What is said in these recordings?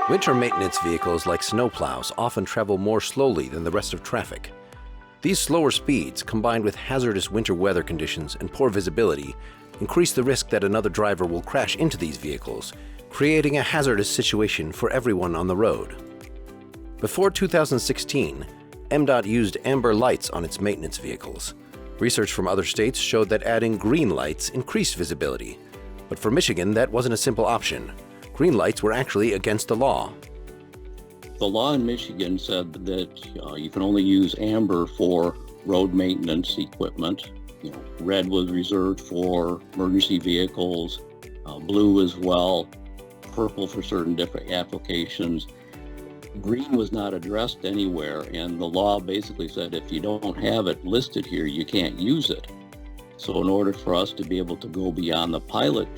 Winter maintenance vehicles like snowplows often travel more slowly than the rest of traffic. These slower speeds, combined with hazardous winter weather conditions and poor visibility, increase the risk that another driver will crash into these vehicles, creating a hazardous situation for everyone on the road. Before 2016, MDOT used amber lights on its maintenance vehicles. Research from other states showed that adding green lights increased visibility. But for Michigan, that wasn't a simple option. Green lights were actually against the law. The law in Michigan said that you can only use amber for road maintenance equipment. Red was reserved for emergency vehicles, blue as well, purple for certain different applications. Green was not addressed anywhere, and the law basically said if you don't have it listed here, you can't use it. So in order for us to be able to go beyond the pilot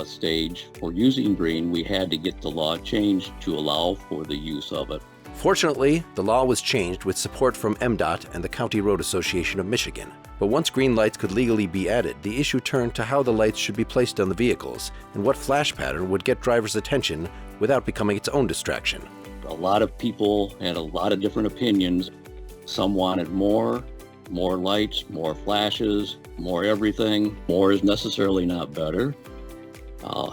stage for using green, we had to get the law changed to allow for the use of it. Fortunately, the law was changed with support from MDOT and the County Road Association of Michigan. But once green lights could legally be added, the issue turned to how the lights should be placed on the vehicles and what flash pattern would get drivers' attention without becoming its own distraction. A lot of people had a lot of different opinions. Some wanted more lights, more flashes, more everything. More is necessarily not better.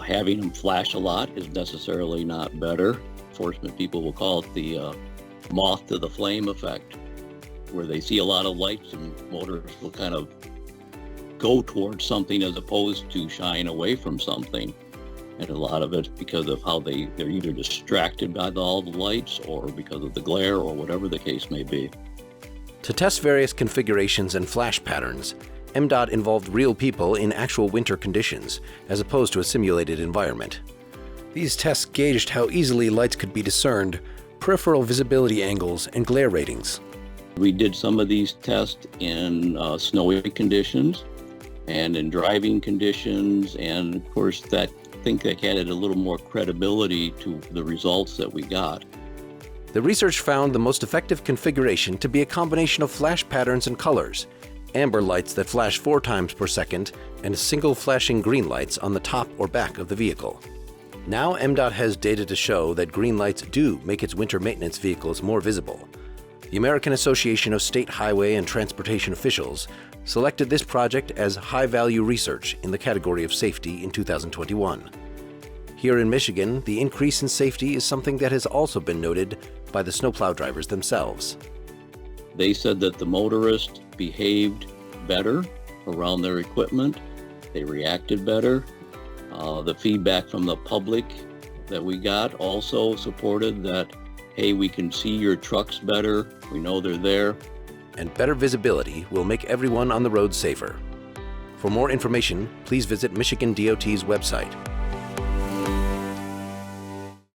Having them flash a lot is necessarily not better. Enforcement people will call it the moth to the flame effect, where they see a lot of lights and motorists will kind of go towards something as opposed to shying away from something. And a lot of it because of how they're either distracted by all the lights or because of the glare or whatever the case may be. To test various configurations and flash patterns, MDOT involved real people in actual winter conditions, as opposed to a simulated environment. These tests gauged how easily lights could be discerned, peripheral visibility angles, and glare ratings. We did some of these tests in snowy conditions and in driving conditions, and of course I think that added a little more credibility to the results that we got. The research found the most effective configuration to be a combination of flash patterns and colors, amber lights that flash 4 times per second, and single flashing green lights on the top or back of the vehicle. Now MDOT has data to show that green lights do make its winter maintenance vehicles more visible. The American Association of State Highway and Transportation Officials selected this project as high-value research in the category of safety in 2021. Here in Michigan, the increase in safety is something that has also been noted by the snowplow drivers themselves. They said that the motorists behaved better around their equipment. They reacted better. The feedback from the public that we got also supported that, hey, we can see your trucks better. We know they're there. And better visibility will make everyone on the road safer. For more information, please visit Michigan DOT's website.